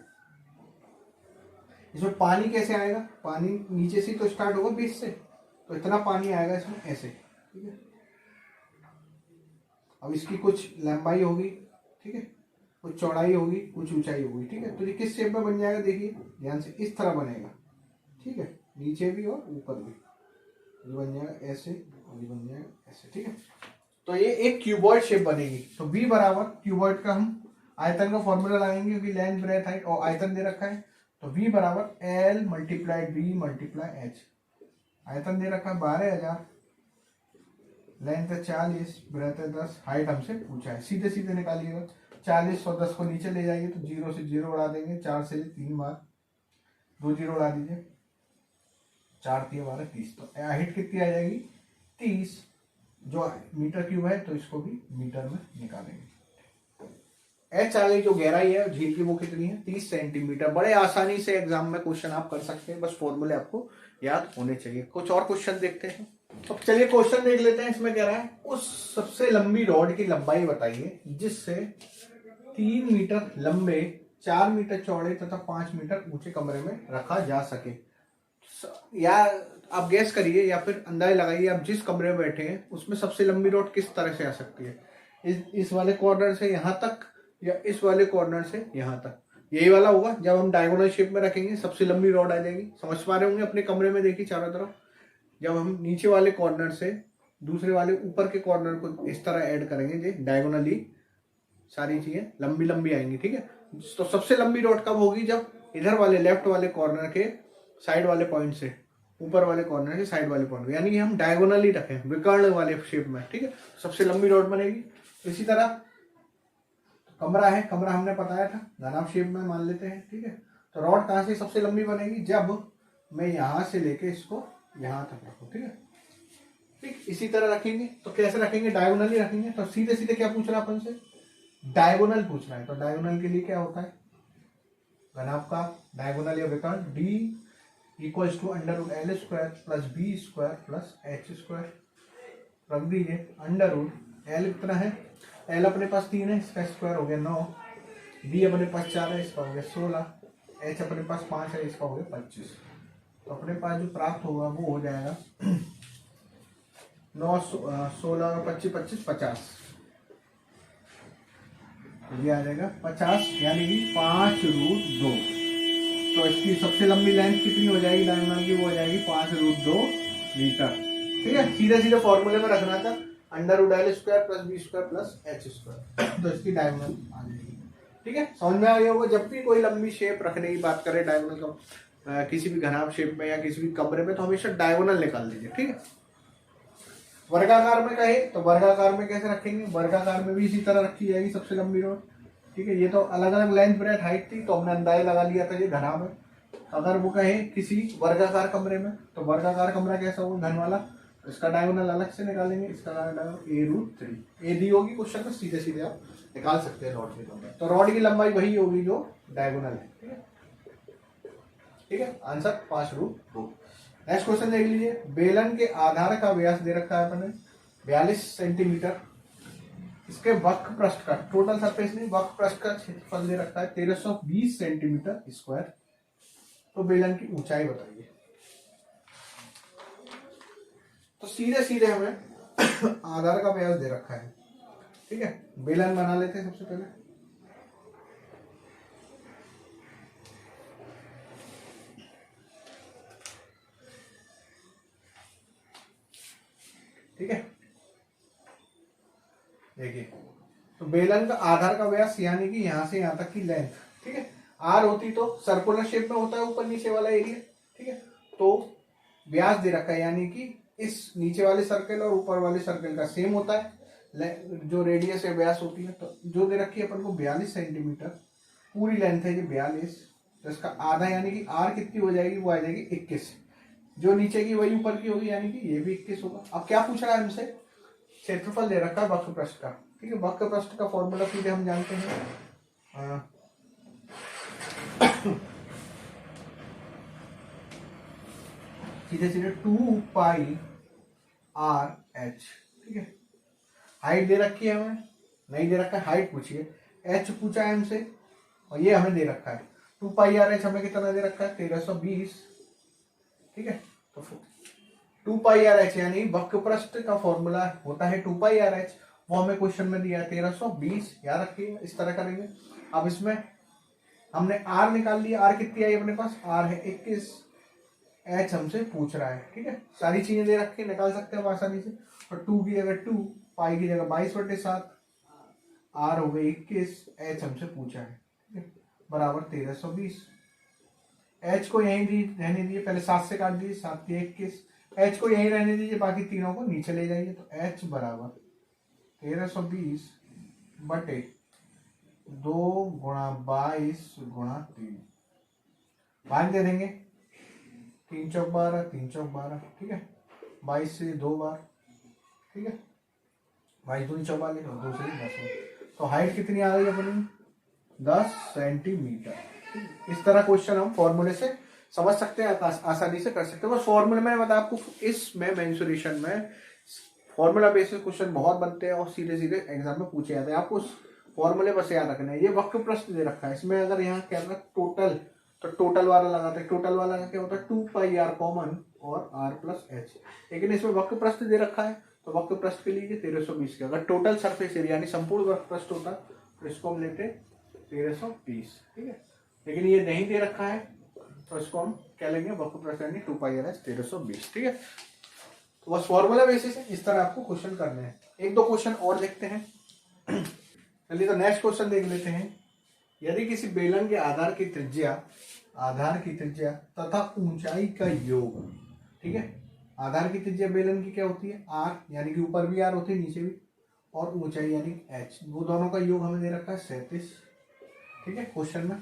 इसमें पानी कैसे आएगा, पानी नीचे से तो स्टार्ट होगा बीच से, तो इतना पानी आएगा इसमें ऐसे। ठीक है, अब इसकी कुछ लंबाई होगी, ठीक है, कुछ चौड़ाई होगी, कुछ ऊंचाई होगी। ठीक है, तो ये किस शेप में बन जाएगा, देखिए ध्यान से, इस तरह बनेगा। ठीक है, नीचे भी और ऊपर भी, ये बन जाएगा ऐसे और ये बन जाएगा ऐसे। ठीक है, तो ये एक क्यूबॉइड शेप बनेगी। तो V बराबर क्यूबॉइड का हम आयतन का फॉर्मूला लगाएंगे, क्योंकि लेंथ ब्रेथ हाइट और आयतन दे रखा है, तो V बराबर L multiplied V multiply H। आयतन दे रखा है 12,000, लेंथ है 40, ब्रेथ है 10, हाइट हमसे पूछा है। सीधे सीधे निकालिएगा, 40 और 10 को नीचे ले जाइए तो 0 से 0 उड़ा देंगे, 4 से 3 बार 2 0 उड़ा दीजिए, 4 3 12 30, तो हाइट कितनी आ जाएगी 30। जो मीटर क्यूब है तो इसको भी मीटर में निकालेंगे। H आ गई, जो गहराई है झील की वो कितनी है 30 सेंटीमीटर। बड़े आसानी से एग्जाम में क्वेश्चन आप कर सकते हैं, बस फॉर्मूले आपको याद होने चाहिए। कुछ और क्वेश्चन देखते हैं, तो चलिए क्वेश्चन देख लेते हैं। इसमें कह रहा है उस सबसे लंबी रॉड की लंबाई बताइए जिससे 3 मीटर लंबे, 4 मीटर चौड़े तथा 5 मीटर ऊंचे कमरे में रखा जा सके। या आप गैस करिए या फिर अंदाजा लगाइए, आप जिस कमरे में बैठे हैं उसमें सबसे लंबी रॉड किस तरह से आ सकती है, इस वाले कॉर्नर से यहाँ तक या इस वाले कॉर्नर से यहाँ तक। यही वाला होगा, जब हम डायगोनल शेप में रखेंगे सबसे लंबी रॉड आ जाएगी। समझ पा रहे होंगे, अपने कमरे में देखिए चारों तरफ, जब हम नीचे वाले कॉर्नर से दूसरे वाले ऊपर के कॉर्नर को इस तरह ऐड करेंगे, जो डायगोनली सारी चीजें लंबी लंबी आएंगी, ठीक है। तो सबसे लंबी डॉट कब होगी, जब इधर वाले लेफ्ट वाले कॉर्नर के साइड वाले पॉइंट से, ऊपर वाले कॉर्नर के साइड वाले पॉइंट, यानी कि हम डायगोनली रखें विकर्ण वाले शेप में, ठीक है। सबसे लंबी डॉट बनेगी। इसी तरह कमरा है, कमरा हमने बताया था घनाभ शेप में मान लेते हैं, ठीक है। तो रॉड कहां से सबसे लंबी बनेगी, जब मैं यहां से लेके इसको यहां तक रखूं, ठीक है। ठीक इसी तरह रखेंगे। तो कैसे रखेंगे, डायगोनली रखेंगे। तो सीधे सीधे क्या पूछ रहा है अपन से, डायगोनल पूछ रहा है। तो डायगोनल के लिए क्या होता है, घनाभ का डायगोनल या विकर्ण D equals to under root L square plus B square plus H square. रख दीजिए अंडर रूट एल कितना है, एल अपने पास 3 है, इसका स्क्वायर हो गया 9, बी अपने पास 4 है, इसका हो गया 16, एच अपने पास 5 है, इसका हो गया 25। तो अपने पास जो प्राप्त होगा वो हो जाएगा 9 16 और 25 25 50। ये आ जाएगा 50, यानी कि 5√2। तो इसकी सबसे लंबी लेंथ कितनी हो जाएगी डायगोनल की, वो हो जाएगी 5√2 मीटर, ठीक है। सीधे सीधे फॉर्मूले में रखना था, under root L square plus B square plus H square. तो इसकी डायगोनल आ जाएगी, ठीक है। समझ में आ गया होगा। जब भी कोई लंबी शेप रखने की बात करें डायगोनल का, किसी भी घनाभ शेप में या किसी भी कमरे में, तो हमेशा डायगोनल निकाल दीजिए, ठीक है। वर्गाकार में कहे तो वर्गाकार में कैसे रखेंगे, वर्गाकार में भी इसी तरह रखी जाएगी सबसे लंबी रोड, ठीक है। ये तो अलग अलग लेंथ ब्रेथ हाइट थी, तो हमने अंदाजा लगा लिया था ये घनाभ है। अगर वो कहे किसी वर्गाकार कमरे में, तो वर्गाकार कमरा कैसा होगा, घन वाला, इसका डायगोनल अलग से निकालेंगे, इसका a√3 ए दी होगी क्वेश्चन में, सीधे सीधे आप निकाल सकते हैं रॉड की लंबाई। तो रॉड की लंबाई वही होगी जो डायगोनल है, ठीक है, ठीक है। आंसर 5√2। नेक्स्ट क्वेश्चन देख लीजिए। बेलन के आधार का व्यास दे रखा है अपने 42 सेंटीमीटर। इसके वक्र पृष्ठ का, टोटल सरफेस नहीं, वक्र पृष्ठ का क्षेत्रफल दे रखा है 1320 सेंटीमीटर स्क्वायर। तो बेलन की ऊंचाई बताइए। तो सीधे सीधे हमें आधार का व्यास दे रखा है, ठीक है। बेलन बना लेते हैं सबसे पहले। ठीक है, देखिए तो बेलन का आधार का व्यास यानी कि यहां से यहां तक की लेंथ, ठीक है। आर होती तो सर्कुलर शेप में होता है ऊपर नीचे वाला एरिया, ठीक है। तो व्यास दे रखा है यानी कि इस नीचे वाले सर्कल और ऊपर वाले सर्कल का सेम होता है, जो रेडियस है व्यास होती है। तो जो दे रखी है अपन को 42 सेंटीमीटर पूरी लेंथ है ये 42, तो इसका आधा यानी कि आर कितनी हो जाएगी, वो आ जाएगी 21। जो नीचे की वही ऊपर की होगी, यानी कि ये भी 21 होगा। अब क्या पूछ रहा है हमसे, क्षेत्रफल दे रखा है वक्र पृष्ठ का, ठीक है। वक्र पृष्ठ का फॉर्मूला सीधे हम जानते हैं, सीधे सीधे 2πr h, ठीक है। हाइट दे रखी है हमें, नहीं दे रखा है, हाइट पूछिए, h पूछा है हमसे और ये हमें दे रखा है 2πr h। हमें कितना दे रखा है 1320, ठीक है। तो 2πr h यानी वक्र पृष्ठ का फॉर्मूला होता है 2πr h, वो हमें क्वेश्चन में दिया है 1320, याद रखिए। इस तरह करेंगे। अब इसमें हमने r निकाल लिया, r कितनी आई अपने पास, r है 21, h हमसे पूछ रहा है, ठीक है। सारी चीजें दे रखी निकाल सकते हैं आसानी से। और 2 की जगह 2, पाई की जगह 22/7, r हो गए 21, h हमसे पूछा है, ठीक है, बराबर 1320। h को यहीं रहने दीजिए, पहले 7 से काट दीजिए, 7 के 21, h को यहीं रहने दीजिए, बाकी तीनों को नीचे ले जाइए। तो h बराबर 1320 बटे 2 गुणा 22 गुणा 3, भाग दे देंगे, 3 चौक 12, 3 चौक 12, ठीक है। 22 से 2 बार, ठीक है, 22 दूनी 44 और 2 से 10। तो हाइट कितनी आ गई अपनी 10 सेंटीमीटर। इस तरह क्वेश्चन हम फॉर्मूले से समझ सकते हैं, आसानी से कर सकते हैं। बस फॉर्मूले में बता आपको, इसमें मेंसुरेशन में फॉर्मूला बेसिस क्वेश्चन बहुत बनते हैं और सीधे सीधे एग्जाम में पूछे जाते हैं। आपको फॉर्मूले बस याद रखना है। ये वक्र पृष्ठ दे रखा है, इसमें अगर यहाँ क्या टोटल, तो टोटल वाला लगाते हैं। टोटल वाला का क्या होता है 2πr कॉमन और r प्लस h, लेकिन इसमें वक्र पृष्ठ दे रखा है, तो वक्र पृष्ठ के लिए 1320 के अगर टोटल सरफेस एरिया यानी संपूर्ण वक्र पृष्ठ होता तो इसको हम लेते 1320, ठीक है। लेकिन ये नहीं दे रखा है, तो इसको हम क्या लेंगे, वक्र पृष्ठ यानी 2πr 1320, ठीक है। तो बस फॉर्मूला बेसिस है, इस तरह आपको क्वेश्चन करने हैं। एक दो क्वेश्चन और देखते हैं। चलिए तो नेक्स्ट क्वेश्चन देख लेते हैं। यदि किसी बेलन के आधार की त्रिज्या तथा ऊंचाई का योग, ठीक है, आधार की त्रिज्या बेलन की क्या होती है, आर, यानी कि ऊपर भी आर होती है नीचे भी, और ऊंचाई यानी एच, वो दोनों का योग हमें दे रखा है 37, ठीक है, क्वेश्चन में।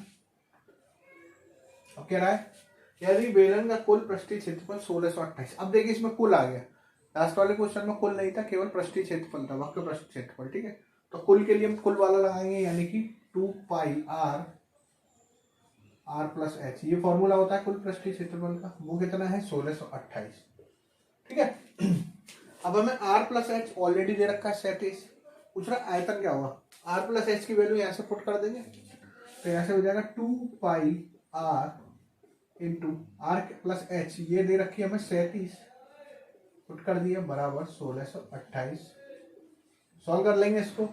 अब कह रहा है यदि बेलन का कुल पृष्ठीय क्षेत्रफल 1628। अब देखिए इसमें कुल आ गया, लास्ट वाले क्वेश्चन में कुल नहीं था, केवल पृष्ठीय क्षेत्रफल था, वक्र पृष्ठ क्षेत्रफल, ठीक है। तो कुल के लिए हम कुल वाला लगाएंगे, यानी कि 2 पाई आर प्लस एच, ये फॉर्मूला होता है कुल पृष्ठीय क्षेत्रफल का, वो कितना है 1628, ठीक है। अब हमें आर प्लस एच ऑलरेडी दे रखा है 37, पूछ रहा आयतन क्या होगा, आर प्लस एच की वैल्यू यहाँ से पुट कर देंगे, तो यहाँ से हो जाएगा 2 pi R into R plus H, ये दे रखी है हमें 37, पुट कर दिया बराबर 1628। सॉल्व कर लेंगे इसको,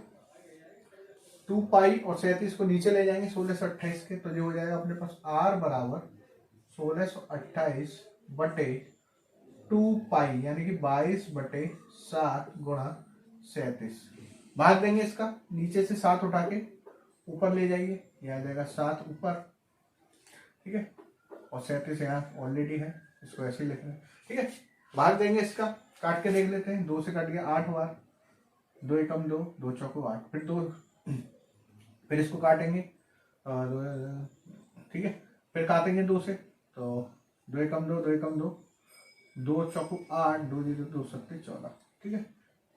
2 पाई और 37 को नीचे ले जाएंगे 1628 के, तो जो हो जाएगा अपने पास आर बराबर 1628 बटे 2 पाई, यानी कि 22 बटे 7 गुणा 37। भाग देंगे इसका, नीचे से 7 उठा के ऊपर ले जाइए, यह आ जाएगा 7 ऊपर, ठीक है, और 37 यहाँ ऑलरेडी है, इसको ऐसे ही लिखना है, ठीक है। भाग देंगे इसका, काट के देख लेते हैं, 2 से कट गया 8 बार, 2 एकम 2, 2 चौको 8, फिर 2, फिर इसको काटेंगे, ठीक है, फिर काटेंगे 2 से, तो 2 एकम 2, 2 एकम 2, 2 चौको 8, 2 जीरो 2 सत्ते 14, ठीक है।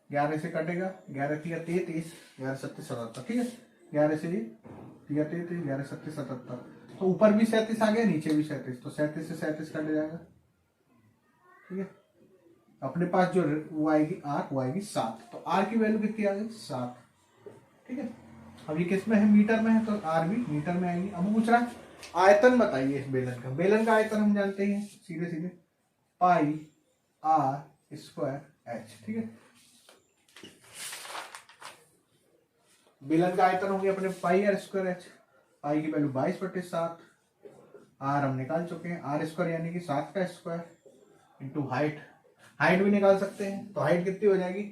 11 से कटेगा, 11 तिया 33, 11 सत्ते 77, ठीक है, 11 से ये तिया 33, 11 सत्ते 77, तो ऊपर भी 37 आ गया, नीचे भी 37, तो 37 से 37 कट जाएगा, ठीक है। अपने पास जो वो आएगी आर, वो आएगी 7, तो आर की वैल्यू कितनी आ गई 7, ठीक है। अब ये किस में है, मीटर में है, तो आर भी मीटर में आएगी। अब पूछ रहा है आयतन बताइए इस बेलन का, बेलन का आयतन हम जानते हैं सीधे सीधे पाई आर स्क्वायर एच, ठीक है। बेलन का आयतन हो गया अपने पाई आर स्क्वायर एच, पाई की वैल्यू 22 बटे 7, आर हम निकाल चुके हैं, आर स्क्वायर यानी कि 7 का स्क्वायर इंटू हाइट, हाइट भी निकाल सकते हैं, तो हाइट कितनी हो जाएगी,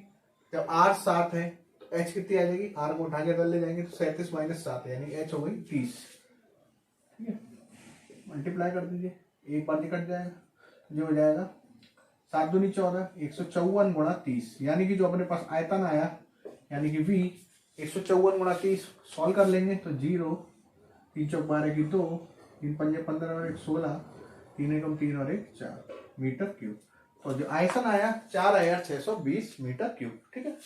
जब आर 7 है तो एच कितनी आ जाएगी, आर को उठा के इधर ले जाएंगे तो 37 माइनस 7 है, यानी एच हो गई 30, ठीक है। मल्टीप्लाई कर दीजिए, एक बार निकट जाएगा, जो हो जाएगा 7 दूनी 14, 154 गुणा 30, यानी कि जो अपने पास आयतन आया, यानी कि V 154 गुणा 30, सॉल्व कर लेंगे तो 0, 3 चौक 12 की 2, 3 पंजे 15 और 1 16, 3 एकम 3 और 1 4 मीटर क्यूब, तो जो आयतन आया 4620 मीटर क्यूब, ठीक है।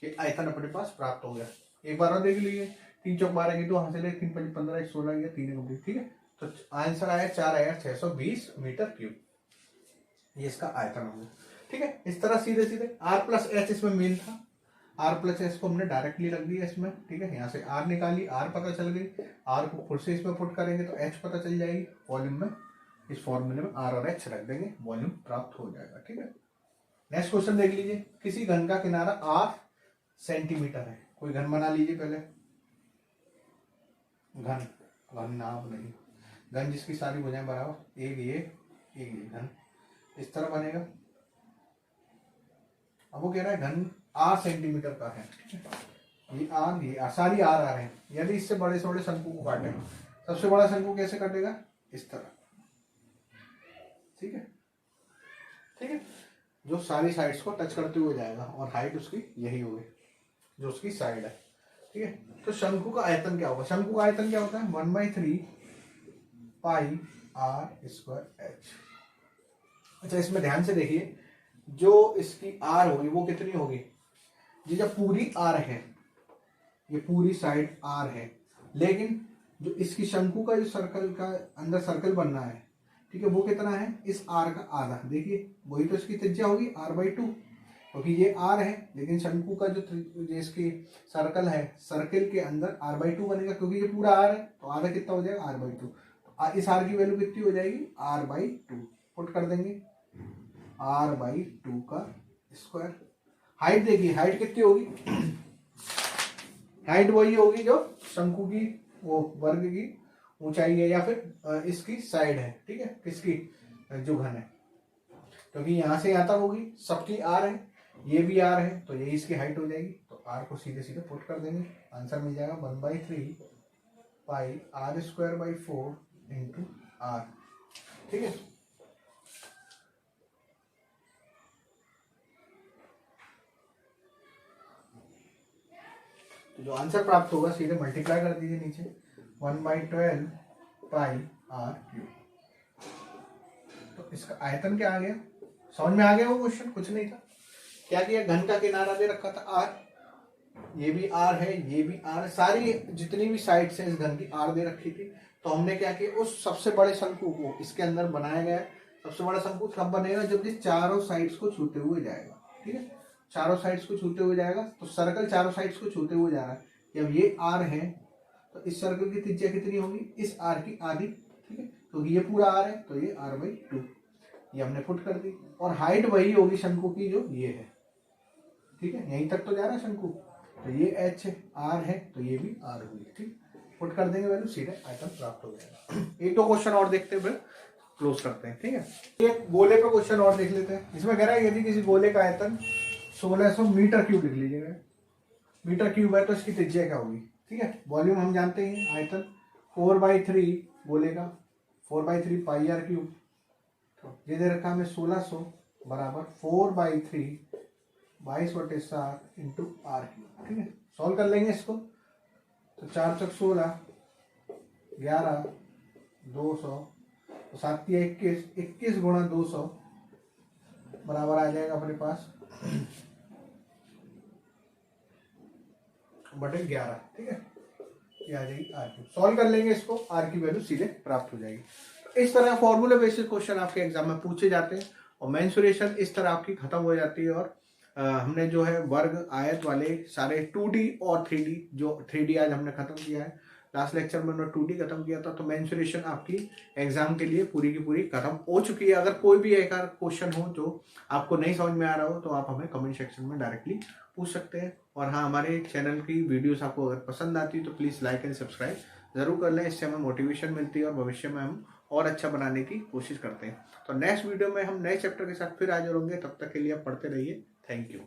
ये आयतन अपने पास प्राप्त हो गया। एक बार और देख लीजिए, 3 चौक 12 की 2 हासिल है, 3 पंजे 15 1 16 गया, 3 एकम 3, ठीक है। तो आंसर आया 4620 मीटर क्यूब, ये इसका आयतन हो गया, ठीक है। इस तरह सीधे सीधे आर प्लस एच इसमें मेन था, आर प्लस एच को हमने डायरेक्टली रख दिया इसमें, ठीक है। यहाँ से आर निकाली, आर पता चल गई, आर को फिर से इसमें पुट करेंगे तो एच पता चल जाएगी, वॉल्यूम में इस फॉर्मूले में आर और एच रख देंगे, वॉल्यूम प्राप्त हो जाएगा, ठीक है। नेक्स्ट क्वेश्चन देख लीजिए, किसी घन का किनारा 8 सेंटीमीटर है, कोई घन बना लीजिए पहले, घन, घन नाम नहीं, घन जिसकी सारी भुजाएं बराबर, एक ये घन इस तरह बनेगा। अब वो कह रहा है घन 8 सेंटीमीटर का है, ये आर सारी आर आ रहे हैं, यदि इससे बड़े से बड़े शंकु को काटें, सबसे बड़ा शंकु कैसे कटेगा, इस तरह, ठीक है, ठीक है, जो सारी साइड्स को टच करते हुए जाएगा, और हाइट उसकी यही होगी जो उसकी साइड है, ठीक है। तो शंकु का आयतन क्या होगा, शंकु का आयतन क्या होता है 1/3 पाई आर स्क्वायर एच। अच्छा इसमें ध्यान से देखिए, जो इसकी आर होगी वो कितनी होगी, ये जब पूरी आर है, ये पूरी साइड आर है, लेकिन जो इसकी शंकु का जो सर्कल का अंदर सर्कल बनना है, ठीक है, वो कितना है, इस आर का आधा, देखिए वही तो इसकी त्रिज्या होगी r/2, क्योंकि ये आर है, लेकिन शंकु का जो इसकी सर्कल है, सर्कल के अंदर r/2 बनेगा, क्योंकि ये पूरा आर है, तो आधा कितना हो जाएगा r/2, तो इस आर की वैल्यू कितनी हो जाएगी r/2, पुट कर देंगे r/2 का स्क्वायर। हाइट देखिए, हाइट कितनी होगी, हाइट वही होगी जो शंकु की वो वर्ग की ऊंचाई है, या फिर इसकी साइड है, ठीक है, किसकी, जो घन है, क्योंकि यहाँ से यहाँ तक होगी, सबकी आर है, ये भी आर है, तो ये इसकी हाइट हो जाएगी। तो आर को सीधे सीधे पुट कर देंगे, आंसर मिल जाएगा 1/3 पाई r²/4 इंटू आर। ठीक है, तो जो आंसर प्राप्त होगा सीधे मल्टीप्लाई कर दीजिए नीचे, 1/12 पाई r³। तो इसका आयतन क्या आ गया, समझ में आ गया वो क्वेश्चन, कुछ नहीं था। क्या किया, घन का किनारा दे रखा था r, ये भी r है, ये भी r, सारी जितनी भी साइड्स हैं इस घन की r दे रखी थी। तो हमने क्या किया, उस सबसे बड़े शंकु को इसके अंदर बनाया गया है। सबसे बड़ा शंकु कब बनेगा, जब ये चारों साइड्स को छूते हुए जाएगा। ठीक है, चारों साइड्स को छूते हुए जाएगा, तो सर्कल चारों साइड्स को छूते हुए जा रहा है। जब ये r है तो इस सर्कल की त्रिज्या कितनी होगी, इस r की आधी। ठीक है, तो ये पूरा r है, तो ये r/2 ये हमने पुट कर दी। और हाइट वही होगी शंकु की जो ये है। ठीक है, यहीं तक तो जा रहा है शंकु, तो ये h है, r है, तो ये भी r हुई। ठीक, पुट कर देंगे वैल्यू, सीधे आयतन प्राप्त हो जाएगा। एक दो क्वेश्चन और देखते हैं, फिर क्लोज करते हैं। ठीक है, एक गोले पे क्वेश्चन और देख लेते हैं। इसमें कह रहा है यदि किसी गोले का आयतन 1600 मीटर क्यूब लिख लीजिएगा, मीटर क्यूब है तो इसकी त्रिज्या क्या होगी। ठीक है, वॉल्यूम हम जानते हैं, आयतन 4/3 गोले का 4/3 पाई r³। तो ये दे रखा हमें 1600 बराबर 4/3 22/7 इंटू r³। ठीक है, सॉल्व कर लेंगे इसको, तो 4 × 16 11 200, तो 7 × 21 21 × 200 बराबर आ जाएगा अपने पास बटे 11। ठीक है, ये आ जाएगी r³। सॉल्व कर लेंगे इसको, r की वैल्यू सीधे प्राप्त हो जाएगी। तो इस तरह फॉर्मूला बेसिस क्वेश्चन आपके एग्जाम में पूछे जाते हैं, और मेंसुरेशन इस तरह आपकी खत्म हो जाती है। और हमने जो है वर्ग आयत वाले सारे 2D और 3D, जो 3D आज हमने खत्म किया है, लास्ट लेक्चर में हमने 2D खत्म किया था। तो मेंसुरेशन आपकी एग्जाम के लिए पूरी की पूरी खत्म हो चुकी है। अगर कोई भी एक क्वेश्चन हो जो आपको नहीं समझ में आ रहा हो, तो आप हमें कमेंट सेक्शन में डायरेक्टली पूछ सकते हैं। और हाँ, हमारे चैनल की वीडियोस आपको अगर पसंद आती है तो प्लीज़ लाइक एंड सब्सक्राइब जरूर कर लें, इससे हमें मोटिवेशन मिलती है और भविष्य में हम और अच्छा बनाने की कोशिश करते हैं। तो नेक्स्ट वीडियो में हम नए चैप्टर के साथ फिर हाजिर होंगे, तब तक के लिए आप पढ़ते रहिए। Thank you.